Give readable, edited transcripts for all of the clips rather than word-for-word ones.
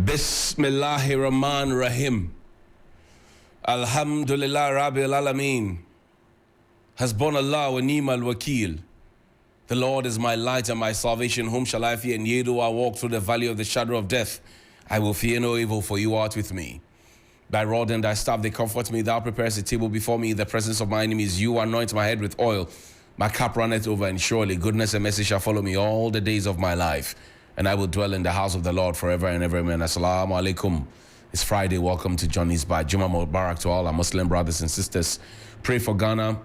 Bismillahirrahmanirrahim. Alhamdulillah Rabbil Alameen. Hasbunallah wa ni'mal wakil. The Lord is my light and my salvation. Whom shall I fear? And yea, though I walk through the valley of the shadow of death, I will fear no evil, for you art with me. Thy rod and thy staff, they comfort me. Thou preparest a table before me in the presence of my enemies. You anoint my head with oil. My cup runneth over, and surely goodness and mercy shall follow me all the days of my life. And I will dwell in the house of the Lord forever and ever. Amen. Assalamu alaikum. It's Friday. Welcome to Johnny's Bar. Juma Mubarak to all our Muslim brothers and sisters. Pray for Ghana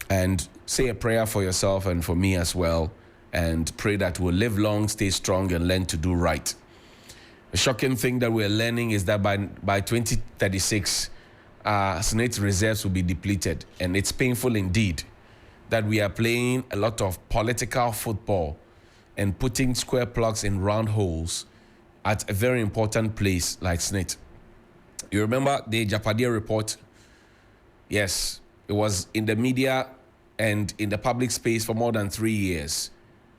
and say a prayer for yourself and for me as well. And pray that we'll live long, stay strong, and learn to do right. The shocking thing that we're learning is that by 2036, SNIT reserves will be depleted. And it's painful indeed that we are playing a lot of political football and putting square plugs in round holes at a very important place like SNIT. You remember the Japadia report? Yes, it was in the media and in the public space for more than 3 years.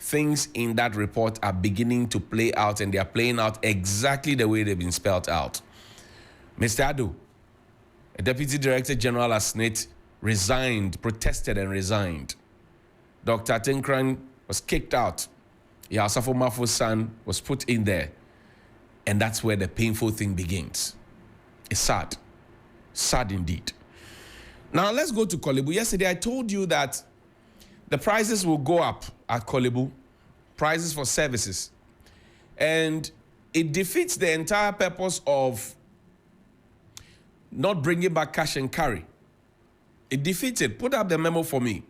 Things in that report are beginning to play out, and they are playing out exactly the way they've been spelled out. Mr. Addo, a Deputy Director General at SNIT, protested and resigned. Dr. Tinkran was kicked out. Yasafo Mafo's son was put in there. And that's where the painful thing begins. It's sad. Sad indeed. Now let's go to Korle Bu. Yesterday I told you that the prices will go up at Korle Bu, prices for services. And it defeats the entire purpose of not bringing back cash and carry. It defeats it. Put up the memo for me.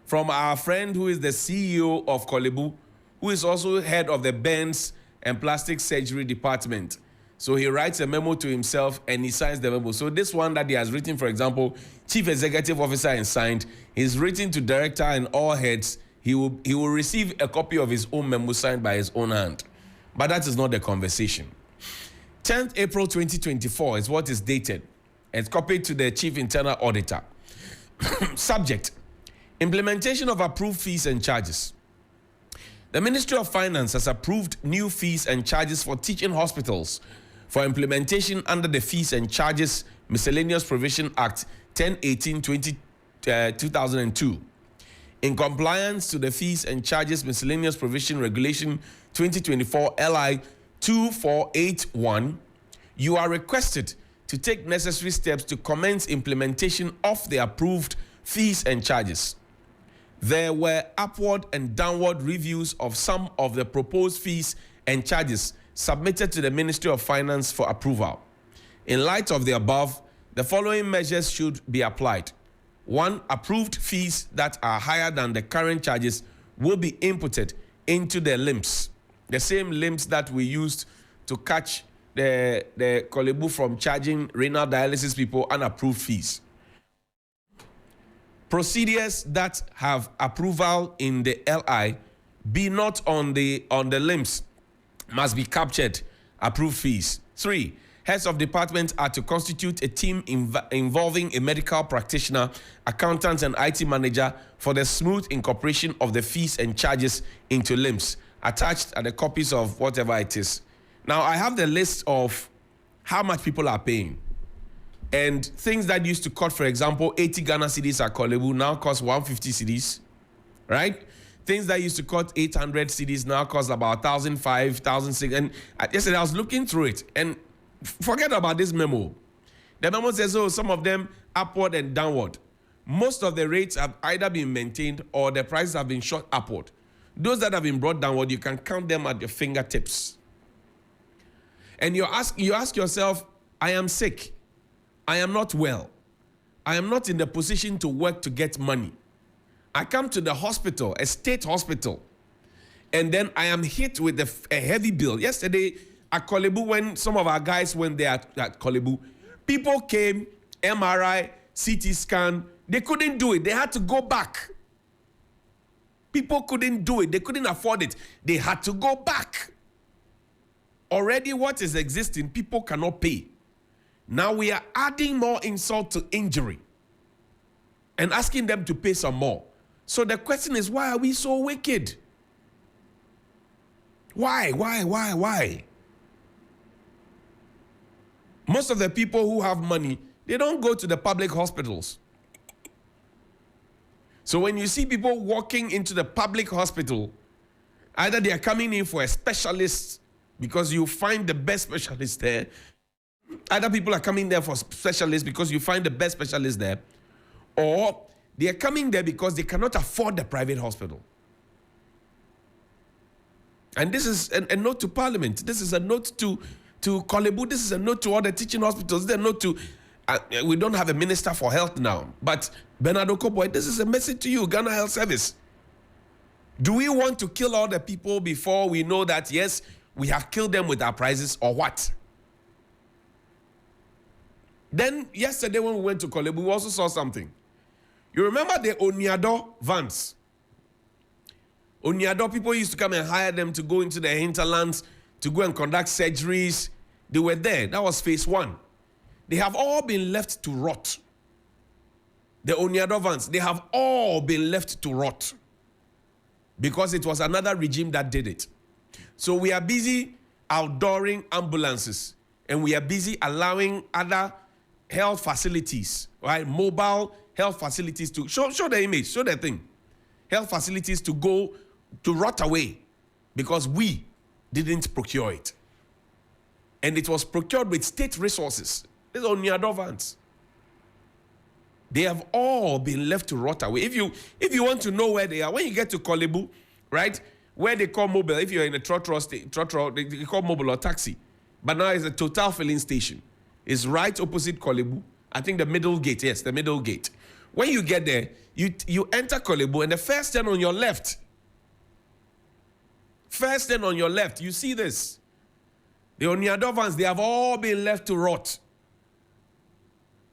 From our friend who is the CEO of Korle Bu, who is also head of the burns and plastic surgery department. So he writes a memo to himself and he signs the memo. So this one that he has written, for example, Chief Executive Officer and signed, he's written to Director and all heads. He will receive a copy of his own memo signed by his own hand. But that is not the conversation. 10th April 2024 is what is dated. It's copied to the Chief Internal Auditor. Subject: implementation of approved fees and charges. The Ministry of Finance has approved new fees and charges for teaching hospitals for implementation under the Fees and Charges Miscellaneous Provision Act 1018-2002. In compliance to the Fees and Charges Miscellaneous Provision Regulation 2024 LI 2481, you are requested to take necessary steps to commence implementation of the approved fees and charges. There were upward and downward reviews of some of the proposed fees and charges submitted to the Ministry of Finance for approval. In light of the above, the following measures should be applied. 1. Approved fees that are higher than the current charges will be inputted into the LIMS, the same LIMS that we used to catch the Korle Bu from charging renal dialysis people unapproved fees. Procedures that have approval in the LI be not on the LIMS must be captured approved fees. 3. Heads of department are to constitute a team involving a medical practitioner, accountant, and IT manager for the smooth incorporation of the fees and charges into LIMS. Attached are the copies of whatever it is. Now, I have the list of how much people are paying. And things that used to cost, for example, 80 Ghana cedis at Korle Bu now cost 150 cedis, right? Things that used to cost 800 cedis now cost about 1,500, 1,600. And yesterday I was looking through it, and forget about this memo. The memo says, oh, some of them upward and downward. Most of the rates have either been maintained or the prices have been shot upward. Those that have been brought downward, you can count them at your fingertips. And you ask yourself, I am sick. I am not well. I am not in the position to work to get money. I come to the hospital, a state hospital, and then I am hit with a heavy bill. Yesterday at Korle Bu, when some of our guys went there at Korle Bu, people came, MRI, CT scan, they couldn't do it. They had to go back. People couldn't do it. They couldn't afford it. They had to go back. Already what is existing, people cannot pay. Now we are adding more insult to injury. and asking them to pay some more. So the question is, why are we so wicked? Why? Most of the people who have money, they don't go to the public hospitals. So when you see people walking into the public hospital, either they are coming in for a specialist because you find the best specialist there. Other people are coming there for specialists because you find the best specialist there. Or they are coming there because they cannot afford the private hospital. And this is a note to Parliament. This is a note to Korle Bu. This is a note to all the teaching hospitals. This is a note to... we don't have a minister for health now. But Bernard Okoboy, this is a message to you, Ghana Health Service. Do we want to kill all the people before we know that, yes, we have killed them with our prices, or what? Then, yesterday when we went to Korle Bu, we also saw something. You remember the Oniado vans? Oniado, people used to come and hire them to go into the hinterlands, to go and conduct surgeries. They were there. That was phase 1. They have all been left to rot. The Oniado vans, they have all been left to rot. Because it was another regime that did it. So we are busy outdooring ambulances. And we are busy allowing other health facilities, right? Mobile health facilities to show the image, show the thing. Health facilities to go to rot away because we didn't procure it. And it was procured with state resources. These are Oniado vans. They have all been left to rot away. If you want to know where they are, when you get to Korle Bu, right, where they call mobile, if you're in a trotro, they call mobile or taxi. But now it's a Total filling station. It's right opposite Korle Bu. I think the middle gate, yes, the middle gate. When you get there, you enter Korle Bu, and the first turn on your left, you see this. The Oniado vans, they have all been left to rot.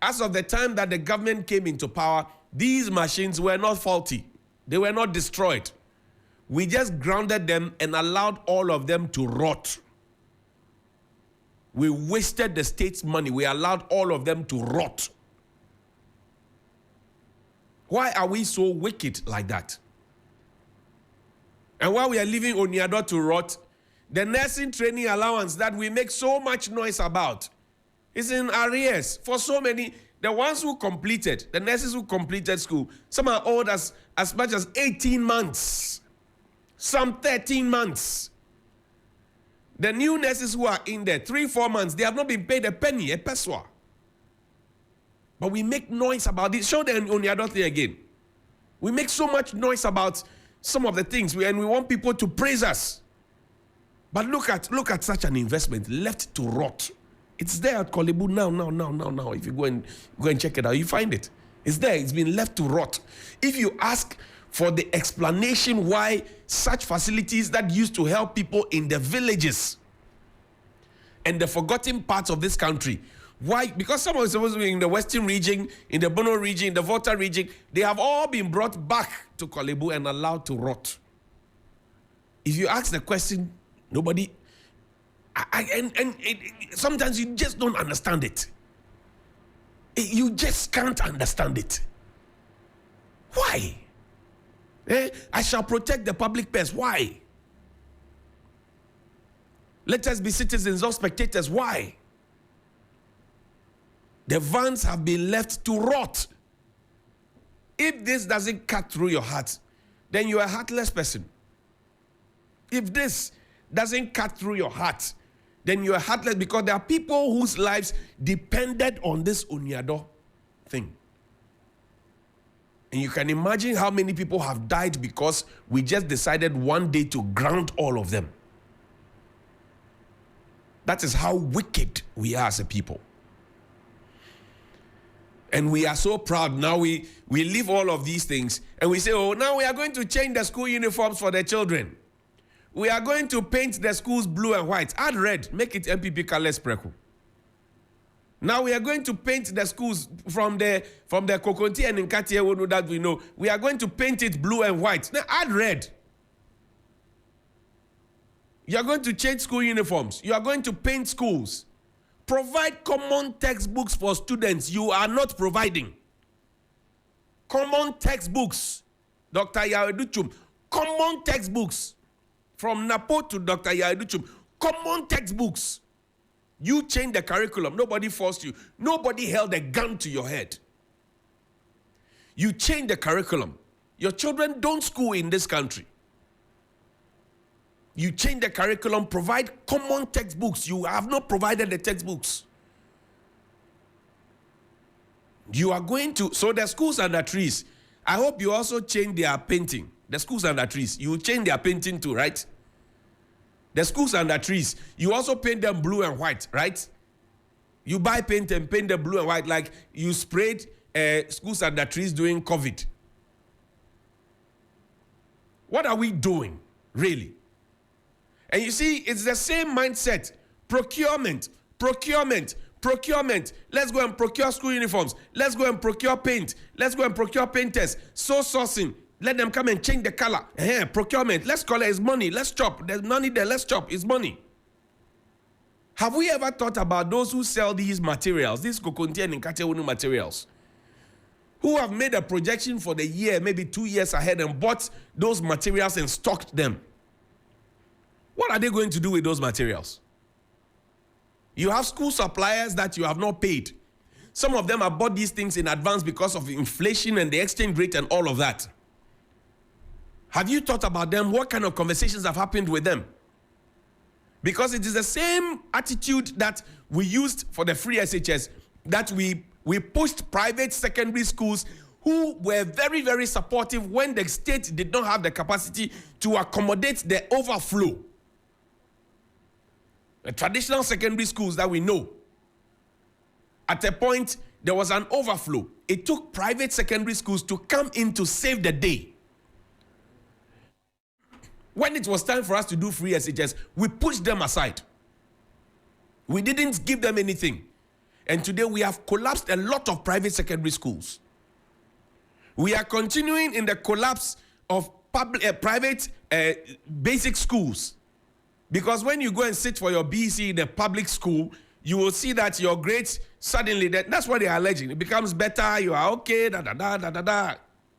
As of the time that the government came into power, these machines were not faulty. They were not destroyed. We just grounded them and allowed all of them to rot. We wasted the state's money. We allowed all of them to rot. Why are we so wicked like that? And while we are leaving Oniado to rot, the nursing training allowance that we make so much noise about is in arrears for so many. The ones who completed, the nurses who completed school, some are old as much as 18 months, some 13 months. The new nurses who are in there, 3-4 months, they have not been paid a penny, a peso. But we make noise about this. Show the Oniado thing again. We make so much noise about some of the things, and we want people to praise us. But look at such an investment left to rot. It's there at Korle Bu now. If you go and check it out, you find it. It's there. It's been left to rot. If you ask for the explanation why such facilities that used to help people in the villages and the forgotten parts of this country, why? Because some of them supposed to be in the Western region, in the Bono region, in the Volta region, they have all been brought back to Korle Bu and allowed to rot. If you ask the question, nobody... sometimes you just don't understand it. You just can't understand it. Why? I shall protect the public purse. Why? Let us be citizens, not spectators. Why? The vans have been left to rot. If this doesn't cut through your heart, then you are a heartless person. If this doesn't cut through your heart, then you are heartless, because there are people whose lives depended on this Oniado thing. And you can imagine how many people have died because we just decided one day to ground all of them. That is how wicked we are as a people. And we are so proud. Now we leave all of these things and we say, oh, now we are going to change the school uniforms for the children. We are going to paint the schools blue and white. Add red, make it MPP colors preku. Now we are going to paint the schools from the Kokonti and Nkatiewonu that we know. We are going to paint it blue and white. Now add red. You are going to change school uniforms. You are going to paint schools. Provide common textbooks for students. You are not providing. Common textbooks. Dr. Yaweduchum. Common textbooks. From Napo to Dr. Yaweduchum. Common textbooks. You change the curriculum. Nobody forced you. Nobody held a gun to your head. You change the curriculum. Your children don't school in this country. You change the curriculum, provide common textbooks. You have not provided the textbooks. You are going to, so the schools under trees, I hope you also change their painting. The schools under trees, you change their painting too, right? The schools under trees, you also paint them blue and white, right? You buy paint and paint them blue and white like you sprayed schools under trees during COVID. What are we doing, really? And you see, it's the same mindset. Procurement, procurement, procurement. Let's go and procure school uniforms. Let's go and procure paint. Let's go and procure painters. Sourcing. Let them come and change the color. Procurement. Let's call it. It's money. Let's chop. There's money there. Let's chop. It's money. Have we ever thought about those who sell these materials, these kokonte and nkatewunu materials, who have made a projection for the year, maybe 2 years ahead, and bought those materials and stocked them? What are they going to do with those materials? You have school suppliers that you have not paid. Some of them have bought these things in advance because of inflation and the exchange rate and all of that. Have you thought about them? What kind of conversations have happened with them? Because it is the same attitude that we used for the free SHS, that we pushed private secondary schools who were very, very supportive when the state did not have the capacity to accommodate the overflow. The traditional secondary schools that we know, at a point, there was an overflow. It took private secondary schools to come in to save the day. When it was time for us to do free SHS, we pushed them aside. We didn't give them anything. And today we have collapsed a lot of private secondary schools. We are continuing in the collapse of private basic schools. Because when you go and sit for your BEC in a public school, you will see that your grades suddenly, that's what they are alleging. It becomes better, you are okay,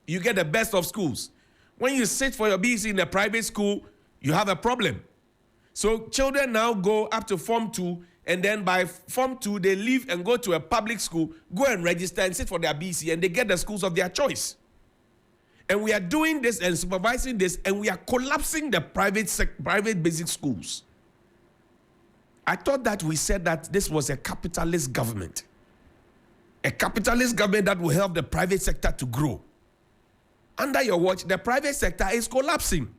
You get the best of schools. When you sit for your BEC in a private school, you have a problem. So children now go up to Form 2, and then by Form 2, they leave and go to a public school, go and register and sit for their BEC, and they get the schools of their choice. And we are doing this and supervising this, and we are collapsing the private basic schools. I thought that we said that this was a capitalist government. A capitalist government that will help the private sector to grow. Under your watch, the private sector is collapsing.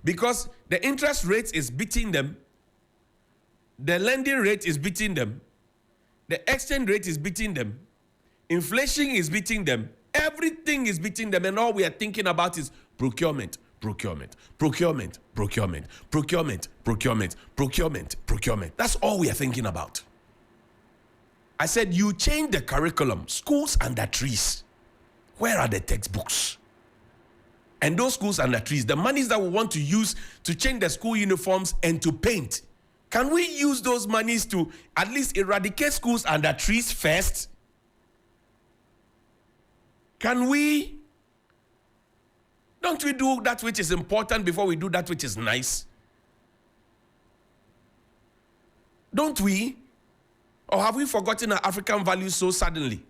Because the interest rate is beating them, the lending rate is beating them, the exchange rate is beating them, inflation is beating them, everything is beating them, and all we are thinking about is procurement, procurement, procurement, procurement, procurement, procurement, procurement, procurement. That's all we are thinking about. I said, you change the curriculum, schools under trees. Where are the textbooks? And those schools under trees, the monies that we want to use to change the school uniforms and to paint, can we use those monies to at least eradicate schools under trees first? Can we? Don't we do that which is important before we do that which is nice? Don't we? Or have we forgotten our African values so suddenly?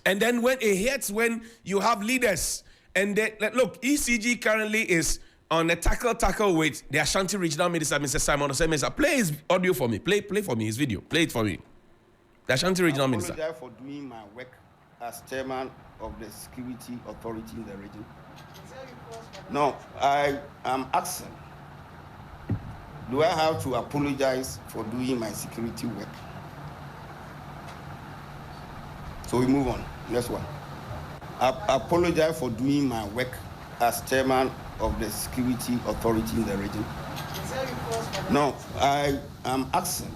And then when it hits, when you have leaders, and they, look, ECG currently is on a tackle with the Ashanti Regional Minister, Mr. Simon Osemesa. Play his audio for me. Play for me his video. Play it for me. The Ashanti Regional Minister. I apologize for doing my work as chairman of the security authority in the region. No, I am asking, do I have to apologize for doing my security work? So we move on. Next one. I apologize for doing my work as chairman of the security authority in the region. No, I am asking,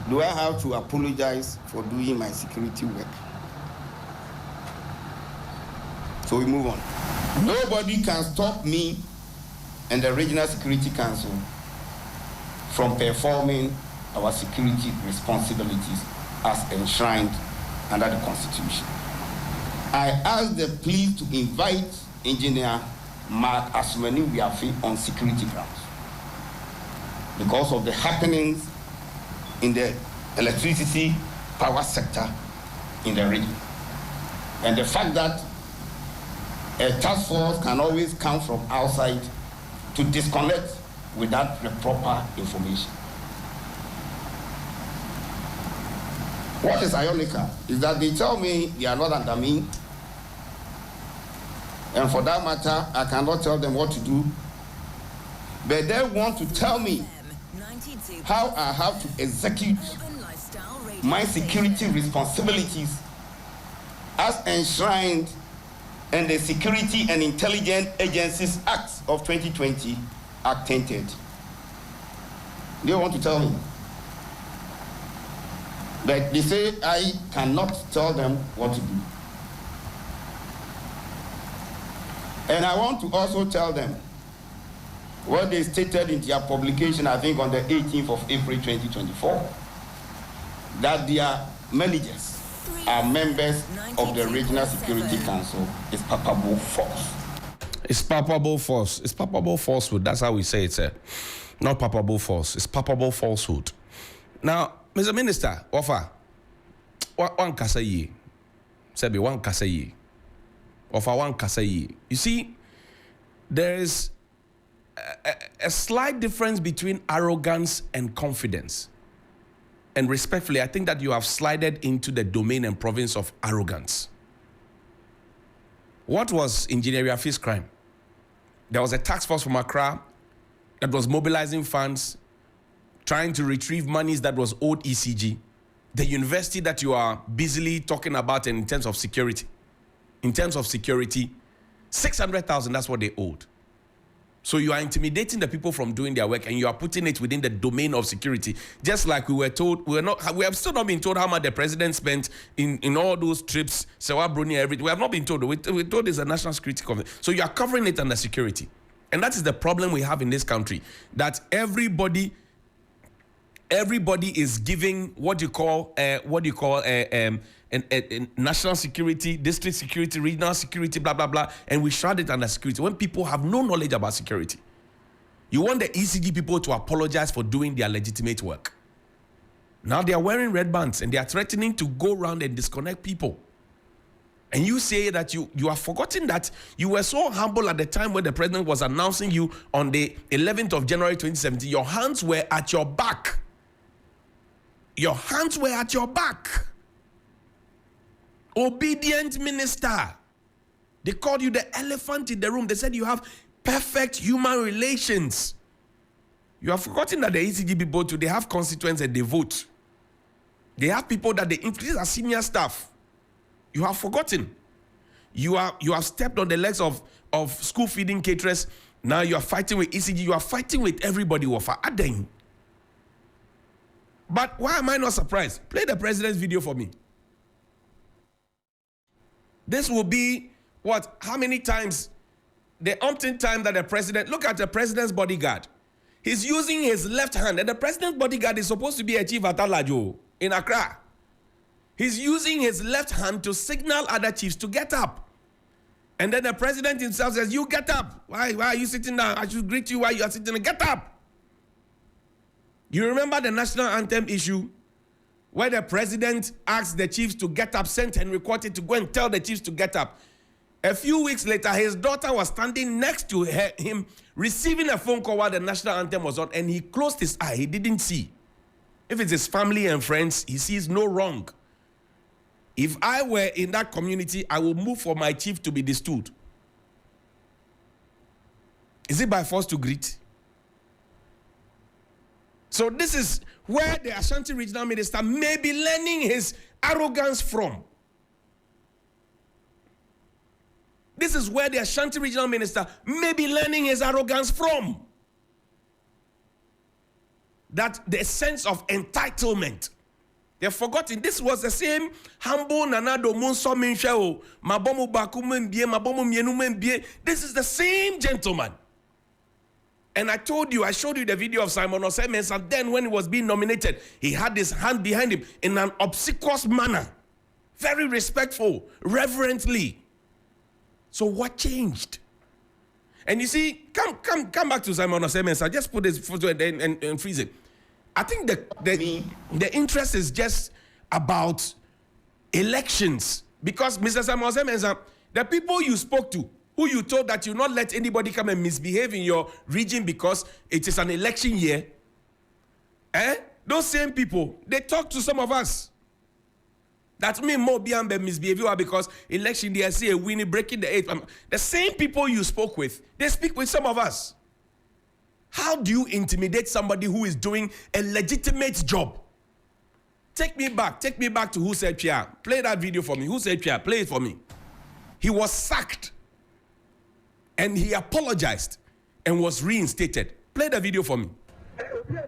do I have to apologize for doing my security work? So we move on. Nobody can stop me and the Regional Security Council from performing our security responsibilities as enshrined under the Constitution. I ask the police to invite Engineer Mark Asumani-Wiafe on security grounds because of the happenings in the electricity power sector in the region. And the fact that a task force can always come from outside to disconnect without the proper information. What is ironical is that they tell me they are not under me, and for that matter, I cannot tell them what to do, but they want to tell me how I have to execute my security responsibilities as enshrined in the Security and Intelligence Agencies Act of 2020, Act 1030. They want to tell me. But they say I cannot tell them what to do. And I want to also tell them what they stated in their publication, I think on the 18th of April 2024, that their managers are members of the Regional Security Council is palpable false. It's palpable false. It's palpable falsehood. That's how we say it, sir. Not palpable false. It's palpable falsehood. Now, Mr. Minister, offer one kasayi. Sebi one kasayi. Offer one kasayi. You see, there is a slight difference between arrogance and confidence. And respectfully, I think that you have slided into the domain and province of arrogance. What was Engineer Wiafe's crime? There was a task force from Accra that was mobilizing funds, trying to retrieve monies that was owed ECG. The university that you are busily talking about in terms of security. In terms of security, 600,000, that's what they owed. So you are intimidating the people from doing their work and you are putting it within the domain of security. Just like we were told, we have still not been told how much the president spent in all those trips, Sewa Bruni, everything. We have not been told. We're told it's a national security conference. So you are covering it under security. And that is the problem we have in this country. That everybody is giving what you call national security, district security, regional security, blah, blah, blah, and we shroud it under security when people have no knowledge about security. You want the ECG people to apologize for doing their legitimate work. Now they are wearing red bands and they are threatening to go around and disconnect people. And you say that you have forgotten that you were so humble at the time when the president was announcing you on the 11th of January 2017. Your hands were at your back. Your hands were at your back. Obedient minister. They called you the elephant in the room. They said you have perfect human relations. You have forgotten that the ECG people too, they have constituents and they vote. They have people that they influence as senior staff. You have forgotten. You have stepped on the legs of school feeding caterers. Now you are fighting with ECG. You are fighting with everybody. But why am I not surprised? Play the president's video for me. This will be what? How many times? The umpteenth time that the president, look at the president's bodyguard. He's using his left hand, and the president's bodyguard is supposed to be a chief at Alajo in Accra. He's using his left hand to signal other chiefs to get up. And then the president himself says, you get up. Why are you sitting down? I should greet you while you are sitting down. Get up. You remember the national anthem issue where the president asked the chiefs to get up, sent Henry Quarty to go and tell the chiefs to get up. A few weeks later, his daughter was standing next to him, receiving a phone call while the national anthem was on, and he closed his eye. He didn't see. If it's his family and friends, he sees no wrong. If I were in that community, I would move for my chief to be destood. Is it by force to greet? So this is where the Ashanti regional minister may be learning his arrogance from. This is where the Ashanti regional minister may be learning his arrogance from. That the sense of entitlement. They've forgotten this was the same humble Nanado Munso Minshao, Mabomu Baku Mbie, Mabomu Mienu Mbie. This is the same gentleman And I showed you the video of Simon Osemens, and then when he was being nominated, he had his hand behind him in an obsequious manner, very respectful, reverently. So what changed? And you see, come back to Simon Osemens. I just put this photo and freeze it. I think the interest is just about elections, because Mr. Simon Osemens, the people you spoke to, who you told that you not let anybody come and misbehave in your region because it is an election year, those same people, they talk to some of us. That means more beyond the misbehavior because election they see a winning breaking the eighth. The same people you spoke with, they speak with some of us. How do you intimidate somebody who is doing a legitimate job? Take me back to Who Said Chia. Play that video for me. Who Said Chia? Play it for me. He was sacked. And he apologized and was reinstated. Play the video for me. What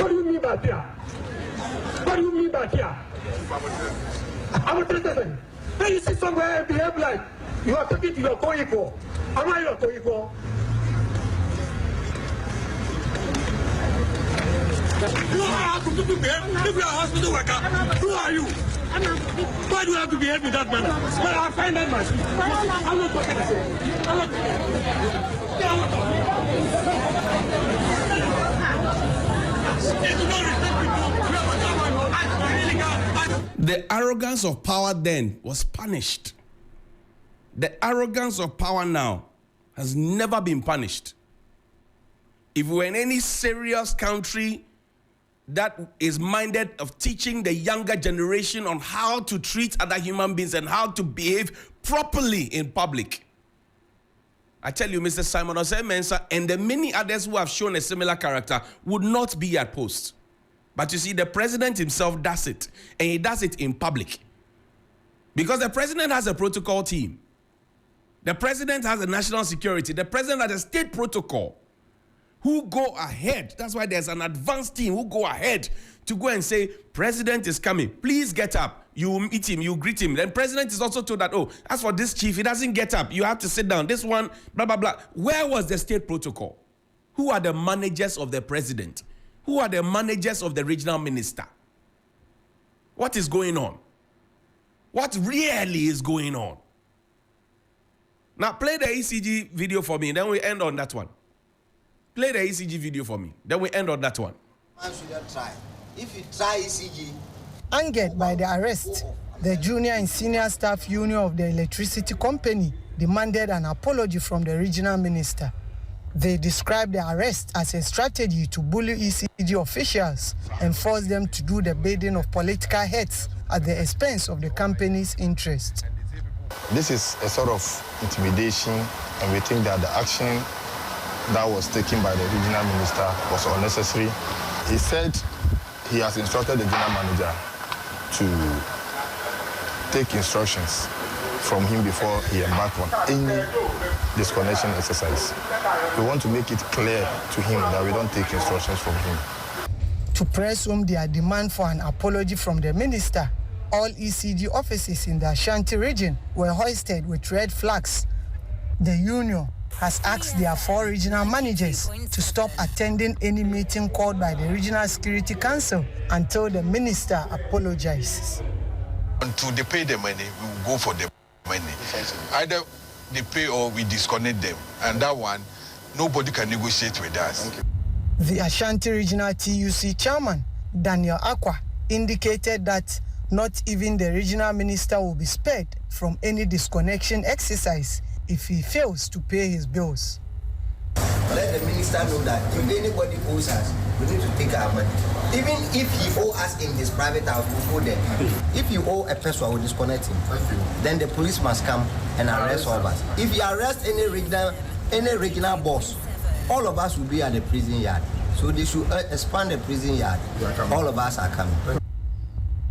do you mean by fear? What do you mean by fear? I'm a citizen. When you see somewhere and behave like you are talking to your co-equal, am I your co-equal? You are how to behave if you are a hospital worker. Who are you? Why do you have to behave with that manner? Well, I find that machine. I'm not talking to you. I'm not The arrogance of power then was punished. The arrogance of power now has never been punished. If we're in any serious country that is minded of teaching the younger generation on how to treat other human beings and how to behave properly in public, I tell you, Mr. Simon Osemens and the many others who have shown a similar character would not be at post. But you see, the president himself does it, and he does it in public. Because the president has a protocol team. The president has a national security. The president has a state protocol who go ahead. That's why there's an advanced team who go ahead to go and say, president is coming. Please get up. You meet him, you greet him. Then president is also told that, oh, as for this chief, he doesn't get up. You have to sit down. This one, blah, blah, blah. Where was the state protocol? Who are the managers of the president? Who are the managers of the regional minister? What is going on? What really is going on? Now play the ECG video for me, then we end on that one. Play the ECG video for me, then we end on that one. Man shouldn't try. If you try ECG... Angered by the arrest, the junior and senior staff union of the electricity company demanded an apology from the regional minister. They described the arrest as a strategy to bully ECG officials and force them to do the bidding of political heads at the expense of the company's interest. This is a sort of intimidation, and we think that the action that was taken by the regional minister was unnecessary. He said he has instructed the general manager to take instructions from him before he embarked on any disconnection exercise. We want to make it clear to him that we don't take instructions from him. To press home their demand for an apology from the minister, all ECG offices in the Ashanti region were hoisted with red flags. The union has asked their 4 regional managers to stop attending any meeting called by the Regional Security Council until the minister apologizes. Until they pay the money, we will go for the money. Either they pay or we disconnect them. And that one, nobody can negotiate with us. The Ashanti Regional TUC chairman, Daniel Akwa, indicated that not even the regional minister will be spared from any disconnection exercise if he fails to pay his bills. Let the minister know that if anybody owes us, we need to take our money. Even if he owes us in his private house, we'll go there. If you owe a person, we'll disconnect him. Then the police must come and arrest all of us. If you arrest any regional boss, all of us will be at the prison yard. So they should expand the prison yard. All of us are coming.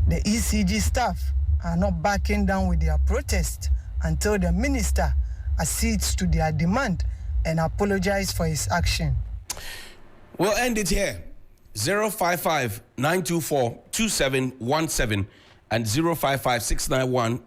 The ECG staff are not backing down with their protest until the minister accedes to their demand and apologizes for his action. We'll end it here. 055-924-2717 and 055-691-0